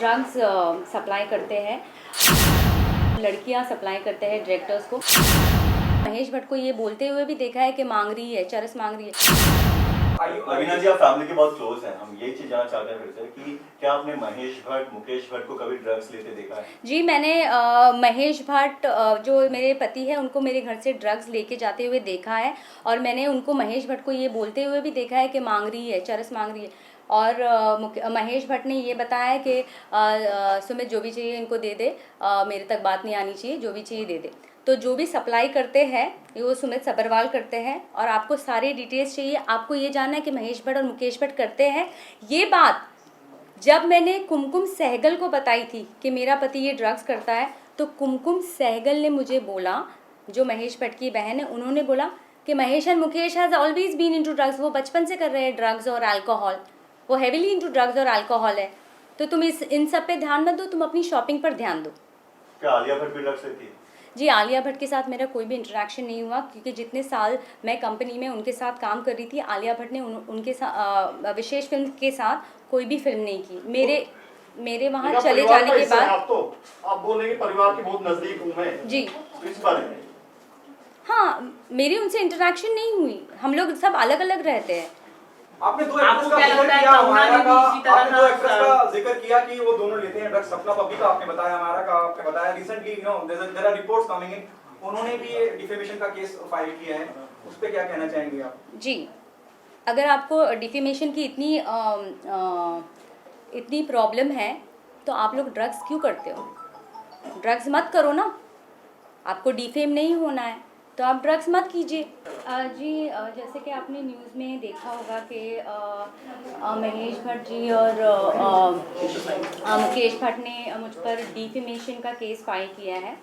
Drugs supply करते हैं, लड़कियां सप्लाई करते हैं डायरेक्टर्स को। महेश भट्ट को ये बोलते हुए भी देखा है कि मांग रही है, चरस मांग रही है। लवीना जी, आप फैमिली के बहुत क्लोज हैं, हम यही चीज जानना चाहते हैं फिर से कि क्या आपने महेश भट्ट, मुकेश भट्ट को कभी ड्रग्स लेते देखा है? जी, मैंने महेश भट्ट जो मेरे पति हैं उनको मेरे घर से ड्रग्स लेके जाते हुए देखा है, और मैंने उनको महेश भट्ट को ये बोलते हुए भी देखा है कि मांग रही है, चरस मांग रही है। और महेश भट्ट ने ये बताया कि सुमित जो भी चाहिए इनको दे दे, मेरे तक बात नहीं आनी चाहिए, जो भी चाहिए दे दे। तो जो भी सप्लाई करते हैं वो सुमित सब्बरवाल करते हैं, और आपको सारी डिटेल्स चाहिए, आपको ये जानना है कि महेश भट्ट और मुकेश भट्ट करते हैं। ये बात जब मैंने कुमकुम सहगल को बताई थी कि मेरा पति ये ड्रग्स करता है, तो कुमकुम सहगल ने मुझे बोला, जो महेश भट्ट की बहन है, उन्होंने बोला कि Mahesh and Mukesh has always been into drugs, वो बचपन से कर रहे हैं ड्रग्स और अल्कोहल, वो हेविली इनटू ड्रग्स और अल्कोहल है। तो तुम इन सब पे ध्यान मत दो, तुम अपनी शॉपिंग पर ध्यान दो। क्या आलिया भट्ट भी ड्रग्स लेती है? जी, आलिया भट्ट के साथ मेरा कोई भी इंटरेक्शन नहीं हुआ, क्योंकि जितने साल मैं कंपनी में उनके साथ काम कर रही थी, आलिया भट्ट ने उनके साथ विशेष फिल्म के साथ कोई भी फिल्म नहीं की। मेरे वहाँ चले जाने के बाद आप बोलेंगे परिवार के बहुत नजदीक हूँ मैं जी, इस बारे में। हाँ, मेरी उनसे इंटरेक्शन नहीं हुई, हम लोग सब अलग अलग रहते हैं। आपने दो एक्ट्रेस का जिक्र किया, हमारा का आपने दो एक्ट्रेस का जिक्र किया कि वो दोनों लेते हैं ड्रग्स। सपना पब्बी का आपने बताया, हमारा का आपने बताया। Recently there are reports coming in, उन्होंने भी ये डिफेमेशन का केस फाइल किया है, उस पे क्या कहना चाहेंगे आप? जी, अगर आपको डिफेमेशन की इतनी प्रॉब्लम है तो आप लोग ड्रग्स क्यों करते हो? ड्रग्स मत करो ना, आपको डिफेम नहीं होना है तो आप ड्रग्स मत कीजिए। जी, जैसे कि आपने न्यूज़ में देखा होगा कि महेश भट्ट जी और मुकेश भट्ट ने मुझ पर डिफेमेशन का केस फाइल किया है।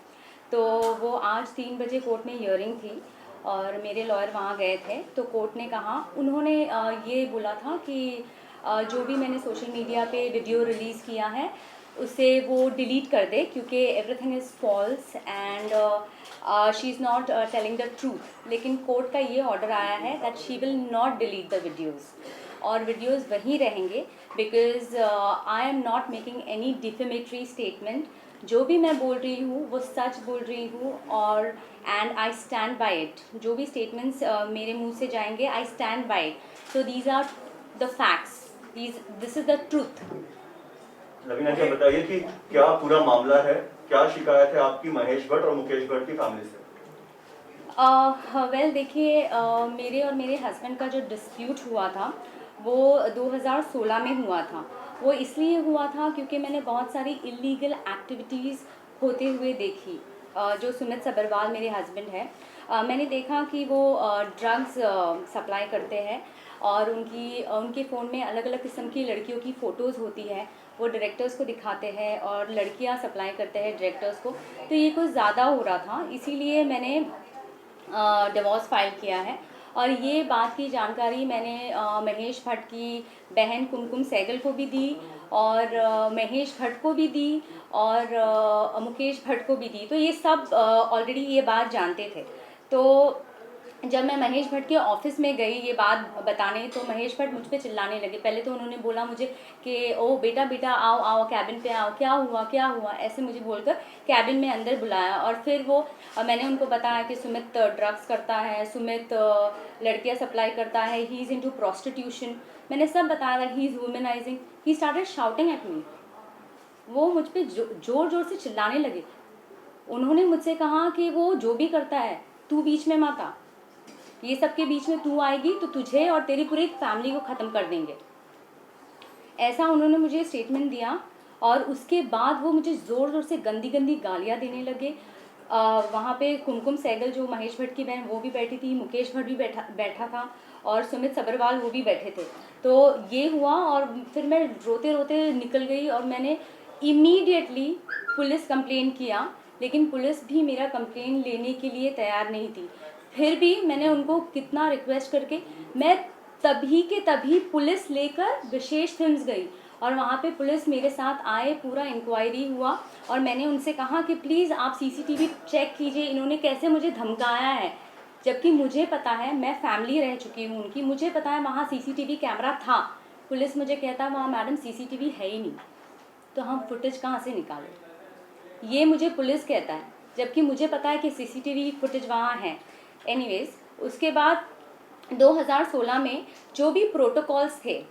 तो वो आज 3 बजे कोर्ट में हियरिंग थी और मेरे लॉयर वहाँ गए थे। तो कोर्ट ने कहा, उन्होंने ये बोला था कि जो भी मैंने सोशल मीडिया पे वीडियो रिलीज़ किया है उसे वो डिलीट कर दे, क्योंकि everything is false and she is not telling the truth. लेकिन कोर्ट का ये ऑर्डर आया है that she will not delete the videos, और वीडियोज़ वहीं रहेंगे, because I am not making any defamatory statement. जो भी मैं बोल रही हूँ वो सच बोल रही हूँ, और and I stand by it. जो भी स्टेटमेंट्स मेरे मुंह से जाएंगे, I stand by it. So these are the facts, this is the truth. Lavina ji, बताइए कि क्या पूरा मामला है, क्या शिकायत है आपकी महेश भट्ट और मुकेश भट्ट की फैमिली से? वेल देखिए, मेरे और मेरे हस्बैंड का जो डिस्प्यूट हुआ था वो 2016 में हुआ था। वो इसलिए हुआ था क्योंकि मैंने बहुत सारी इलीगल एक्टिविटीज़ होते हुए देखी। जो सुमित सब्बरवाल मेरे हस्बैंड हैं, मैंने देखा कि वो ड्रग्स सप्लाई करते हैं, और उनके फ़ोन में अलग अलग किस्म की लड़कियों की फ़ोटोज़ होती है, वो डायरेक्टर्स को दिखाते हैं और लड़कियां सप्लाई करते हैं डायरेक्टर्स को। तो ये कुछ ज़्यादा हो रहा था, इसीलिए मैंने डिवोर्स फाइल किया है। और ये बात की जानकारी मैंने महेश भट्ट की बहन कुमकुम सहगल को भी दी, और महेश भट्ट को भी दी, और मुकेश भट्ट को भी दी। तो ये सब ऑलरेडी ये बात जानते थे। तो जब मैं महेश भट्ट के ऑफिस में गई ये बात बताने, तो महेश भट्ट मुझ पे चिल्लाने लगे। पहले तो उन्होंने बोला मुझे कि ओ बेटा बेटा आओ आओ कैबिन पे आओ, क्या हुआ क्या हुआ, ऐसे मुझे बोलकर कैबिन में अंदर बुलाया। और फिर वो मैंने उनको बताया कि सुमित ड्रग्स करता है, सुमित लड़कियां सप्लाई करता है, ही इज़ इनटू प्रोस्टिट्यूशन। मैंने सब बताया that he is womanizing. He started shouting at me. वो मुझ पर ज़ोर ज़ोर से चिल्लाने लगे। उन्होंने मुझसे कहा कि वो जो भी करता है तू बीच में मत आ, ये सब के बीच में तू आएगी तो तुझे और तेरी पूरी फैमिली को ख़त्म कर देंगे, ऐसा उन्होंने मुझे स्टेटमेंट दिया। और उसके बाद वो मुझे ज़ोर ज़ोर से गंदी गंदी गालियाँ देने लगे। वहाँ पे कुमकुम सहगल जो महेश भट्ट की बहन वो भी बैठी थी, मुकेश भट्ट भी बैठा था, और सुमित सब्बरवाल वो भी बैठे थे। तो ये हुआ, और फिर मैं रोते रोते निकल गई, और मैंने इमीडिएटली पुलिस कंप्लेन किया, लेकिन पुलिस भी मेरा कंप्लेन लेने के लिए तैयार नहीं थी। फिर भी मैंने उनको कितना रिक्वेस्ट करके मैं तभी के तभी पुलिस लेकर विशेष फिल्म्स गई, और वहाँ पे पुलिस मेरे साथ आए, पूरा इंक्वायरी हुआ, और मैंने उनसे कहा कि प्लीज़ आप सीसीटीवी चेक कीजिए, इन्होंने कैसे मुझे धमकाया है। जबकि मुझे पता है, मैं फैमिली रह चुकी हूँ उनकी, मुझे पता है वहाँ सीसीटीवी कैमरा था। पुलिस मुझे कहता वहाँ मैडम सीसीटीवी है ही नहीं। तो हम फुटेज कहाँ से निकालें? ये मुझे पुलिस कहता है, जबकि मुझे पता है कि सीसीटीवी फुटेज वहाँ है। एनीवेज, उसके बाद 2016 में जो भी प्रोटोकॉल्स थे,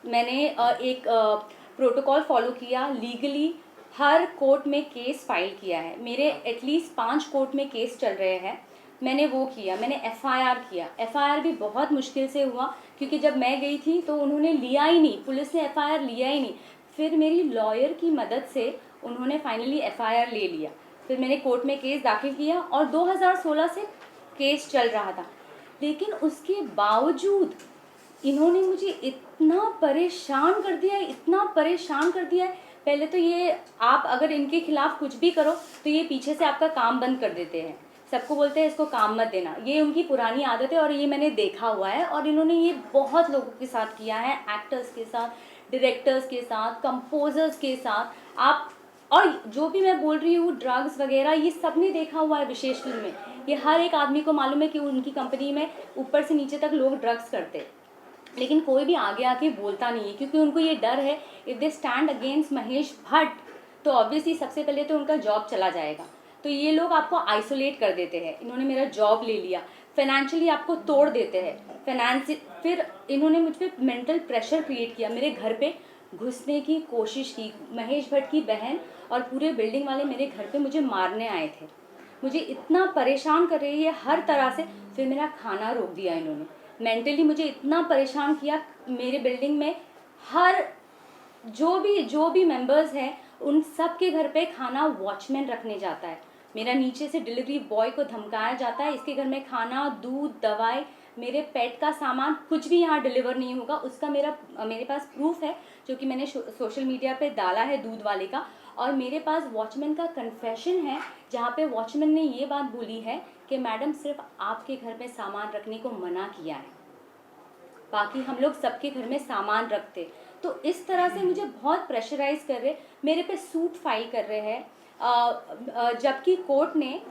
मैंने एक प्रोटोकॉल फॉलो किया। लीगली हर कोर्ट में केस फाइल किया है। मेरे एटलीस्ट 5 कोर्ट में केस चल रहे हैं। मैंने वो किया, मैंने एफआईआर किया। एफआईआर भी बहुत मुश्किल से हुआ, क्योंकि जब मैं गई थी तो उन्होंने लिया ही नहीं, पुलिस ने एफआईआर लिया ही नहीं। फिर मेरी लॉयर की मदद से उन्होंने फाइनली एफआईआर ले लिया। फिर मैंने कोर्ट में केस दाखिल किया और 2016 से केस चल रहा था। लेकिन उसके बावजूद इन्होंने मुझे इतना परेशान कर दिया है, इतना परेशान कर दिया है। पहले तो ये, आप अगर इनके खिलाफ कुछ भी करो तो ये पीछे से आपका काम बंद कर देते हैं। सबको बोलते हैं इसको काम मत देना, ये उनकी पुरानी आदत है और ये मैंने देखा हुआ है। और इन्होंने ये बहुत लोगों के साथ किया है, एक्टर्स के साथ, डायरेक्टर्स के साथ, कंपोजर्स के साथ। आप, और जो भी मैं बोल रही हूँ ड्रग्स वगैरह, ये सब ने देखा हुआ है विशेष फिल्म में। ये हर एक आदमी को मालूम है कि उनकी कंपनी में ऊपर से नीचे तक लोग ड्रग्स करते हैं, लेकिन कोई भी आगे आके बोलता नहीं है, क्योंकि उनको ये डर है if they stand against Mahesh Bhatt तो ऑब्वियसली सबसे पहले तो उनका जॉब चला जाएगा। तो ये लोग आपको आइसोलेट कर देते हैं। इन्होंने मेरा जॉब ले लिया, फाइनेंशियली आपको तोड़ देते हैं। फिर इन्होंने मुझ पर मेंटल प्रेशर क्रिएट किया, मेरे घर पे घुसने की कोशिश की। महेश भट्ट की बहन और पूरे बिल्डिंग वाले मेरे घर पे मुझे मारने आए थे। मुझे इतना परेशान कर रही है हर तरह से। फिर मेरा खाना रोक दिया इन्होंने, मेंटली मुझे इतना परेशान किया। मेरे बिल्डिंग में हर जो भी मेंबर्स हैं उन सब के घर पे खाना वॉचमैन रखने जाता है। मेरा नीचे से डिलीवरी बॉय को धमकाया जाता है, इसके घर में खाना, दूध, दवाई, मेरे पेट का सामान कुछ भी यहाँ डिलीवर नहीं होगा। उसका मेरे पास प्रूफ है, जो कि मैंने सोशल मीडिया पे डाला है दूध वाले का। और मेरे पास वॉचमैन का कन्फेशन है, जहाँ पे वॉचमैन ने ये बात बोली है कि मैडम सिर्फ आपके घर में सामान रखने को मना किया है, बाकी हम लोग सबके घर में सामान रखते। तो इस तरह से मुझे बहुत प्रेशराइज कर रहे, मेरे पे सूट फाइल कर रहे हैं। जबकि कोर्ट ने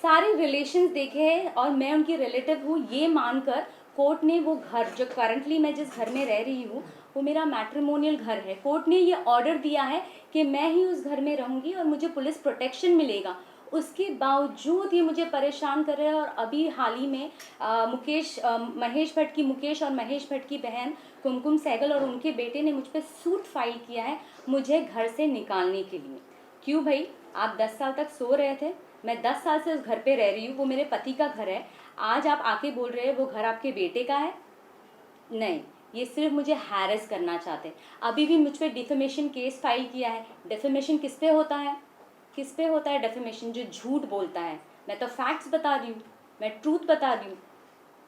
सारे रिलेशंस देखे हैं और मैं उनकी रिलेटिव हूँ, ये मानकर कोर्ट ने वो घर, जो करंटली मैं जिस घर में रह रही हूँ वो मेरा मैट्रिमोनियल घर है, कोर्ट ने ये ऑर्डर दिया है कि मैं ही उस घर में रहूँगी और मुझे पुलिस प्रोटेक्शन मिलेगा। उसके बावजूद ये मुझे परेशान कर रहे हैं। और अभी हाल ही में महेश भट्ट और महेश भट्ट की बहन कुमकुम सहगल और उनके बेटे ने मुझ पर सूट फाइल किया है मुझे घर से निकालने के लिए। क्यों भाई, आप 10 साल तक सो रहे थे, मैं 10 साल से उस घर पे रह रही हूँ, वो मेरे पति का घर है। आज आप आके बोल रहे हैं वो घर आपके बेटे का है? नहीं, ये सिर्फ मुझे हैरेस करना चाहते हैं। अभी भी मुझ पर डिफेमेशन केस फाइल किया है। डिफेमेशन किस पे होता है? किस पे होता है डिफेमेशन? जो झूठ बोलता है। मैं तो फैक्ट्स बता रही हूँ, मैं ट्रूथ बता रही हूँ।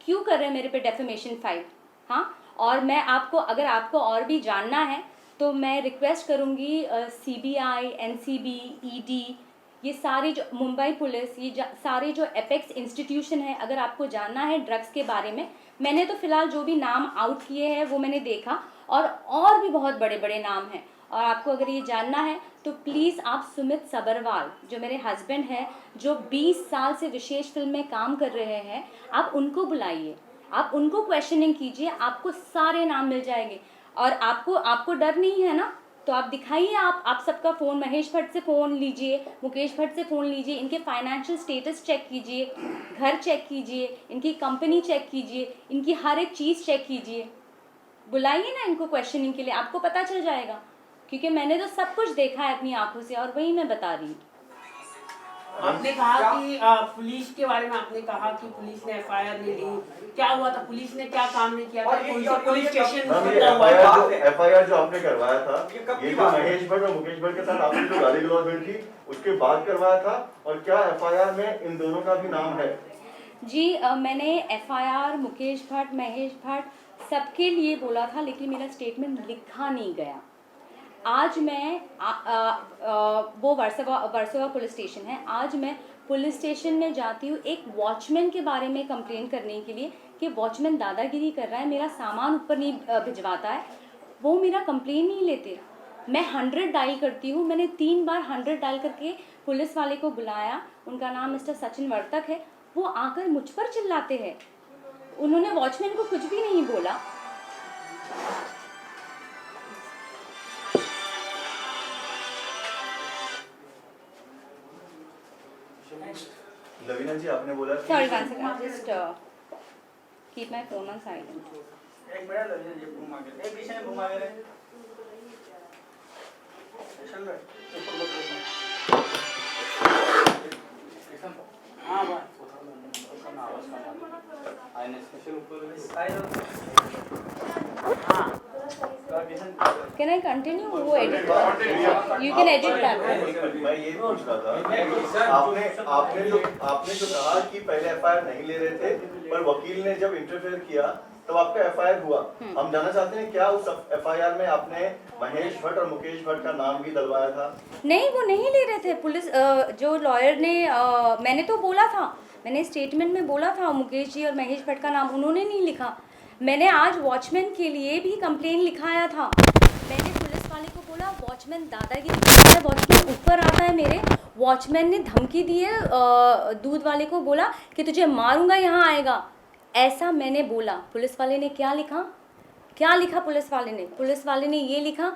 क्यों कर रहे हैं मेरे पे डिफेमेशन फाइल? हाँ, और मैं आपको, अगर आपको और भी जानना है तो मैं रिक्वेस्ट करूँगी CBI, NCB, ED, ये सारी जो मुंबई पुलिस, ये सारे जो एपेक्स इंस्टीट्यूशन है, अगर आपको जानना है ड्रग्स के बारे में, मैंने तो फ़िलहाल जो भी नाम आउट किए हैं वो मैंने देखा, और भी बहुत बड़े बड़े नाम हैं। और आपको अगर ये जानना है तो प्लीज़ आप सुमित सबरवाल, जो मेरे हस्बैंड हैं, जो 20 साल से विशेष फिल्म में काम कर रहे हैं, आप उनको बुलाइए, आप उनको क्वेश्चनिंग कीजिए, आपको सारे नाम मिल जाएंगे। और आपको डर नहीं है ना, तो आप दिखाइए, आप सबका फ़ोन, महेश भट्ट से फ़ोन लीजिए, मुकेश भट्ट से फ़ोन लीजिए, इनके फाइनेंशियल स्टेटस चेक कीजिए, घर चेक कीजिए, इनकी कंपनी चेक कीजिए, इनकी हर एक चीज़ चेक कीजिए। बुलाइए ना इनको क्वेश्चनिंग के लिए, आपको पता चल जाएगा, क्योंकि मैंने तो सब कुछ देखा है अपनी आंखों से और वही मैं बता रही हूँ। आपने कहा कि पुलिस के बारे में आपने कहा कि पुलिस ने एफआईआर ले ली, क्या हुआ था? पुलिस ने क्या काम नहीं किया था? पुलिस स्टेशन एफआईआर जो आपने करवाया था, ये जो महेश भट्ट और मुकेश भट्ट के साथ आपने जो गाली गलौज हुई थी उसके बाद करवाया था, और क्या एफआईआर में इन दोनों का भी नाम है? जी, मैंने एफआईआर मुकेश भट्ट, महेश भट्ट सबके लिए बोला था, लेकिन मेरा स्टेटमेंट लिखा नहीं गया। आज मैं वो वर्सोवा पुलिस स्टेशन है, आज मैं पुलिस स्टेशन में जाती हूँ एक वॉचमैन के बारे में कंप्लेन करने के लिए कि वॉचमैन दादागिरी कर रहा है, मेरा सामान ऊपर नहीं भिजवाता है। वो मेरा कंप्लेन नहीं लेते। मैं 100 डायल करती हूँ, मैंने 3 बार 100 डायल करके पुलिस वाले को बुलाया, उनका नाम मिस्टर सचिन वर्तक है, वो आकर मुझ पर चिल्लाते हैं। उन्होंने वॉचमैन को कुछ भी नहीं बोला। लवीना जी आपने बोला कि- Sorry, one second. I'll just keep my phone on silent. एक मिनट लगे ये घुमा के एक पीछे घुमा के चल रहा है ऊपर ऊपर हां बस उसका आवाज कम आईने स्पेशल ऊपर हां Can I continue? वो edit You can edit that. मैं ये पूछ रहा था आपने जो कहा कि पहले एफआईआर नहीं ले रहे थे पर वकील ने जब इंटरफेयर किया तब आपका एफआईआर हुआ। हम जानना चाहते हैं क्या उस एफआईआर में आपने महेश भट्ट और मुकेश भट्ट का नाम भी डलवाया था? नहीं, वो नहीं ले रहे थे। पुलिस जो लॉयर ने मैंने तो बोला था, मैंने स्टेटमेंट में बोला था मुकेश जी और महेश भट्ट का नाम, उन्होंने नहीं लिखा। मैंने आज वॉचमैन के लिए भी कंप्लेन लिखाया था। मैंने पुलिस वाले को बोला वॉचमैन दादागिरी करता है, वॉचमैन ऊपर आता है मेरे। वॉचमैन ने धमकी दी है, दूध वाले को बोला कि तुझे मारूंगा, यहाँ आएगा, ऐसा मैंने बोला। पुलिस वाले ने क्या लिखा पुलिस वाले ने ये लिखा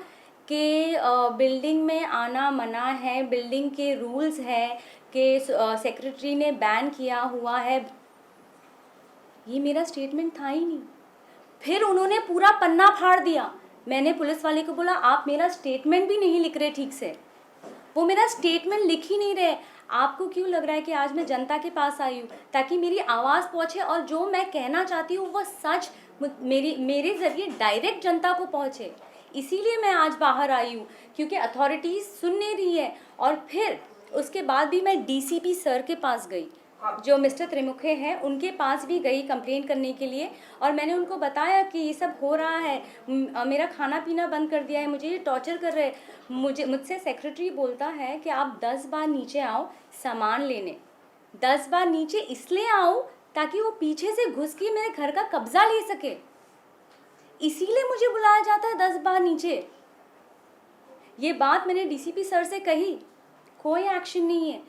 कि बिल्डिंग में आना मना है, बिल्डिंग के रूल्स हैं कि सेक्रेटरी ने बैन किया हुआ है। ये मेरा स्टेटमेंट था ही नहीं। फिर उन्होंने पूरा पन्ना फाड़ दिया। मैंने पुलिस वाले को बोला आप मेरा स्टेटमेंट भी नहीं लिख रहे ठीक से, वो मेरा स्टेटमेंट लिख ही नहीं रहे। आपको क्यों लग रहा है कि आज मैं जनता के पास आई हूँ ताकि मेरी आवाज़ पहुँचे और जो मैं कहना चाहती हूँ वो सच मेरे ज़रिए डायरेक्ट जनता को पहुँचे? इसीलिए मैं आज बाहर आई हूँ क्योंकि अथॉरिटीज़ सुन नहीं रही है। और फिर उसके बाद भी मैं डीसीपी सर के पास गई, जो मिस्टर त्रिमुखे हैं, उनके पास भी गई कंप्लेंट करने के लिए। और मैंने उनको बताया कि ये सब हो रहा है, मेरा खाना पीना बंद कर दिया है, मुझे ये टॉर्चर कर रहे हैं। मुझसे सेक्रेटरी बोलता है कि आप 10 बार नीचे आओ सामान लेने। 10 बार नीचे इसलिए आओ ताकि वो पीछे से घुस के मेरे घर का कब्जा ले सके, इसीलिए मुझे बुलाया जाता है 10 बार नीचे। ये बात मैंने डीसीपी सर से कही, कोई एक्शन नहीं है।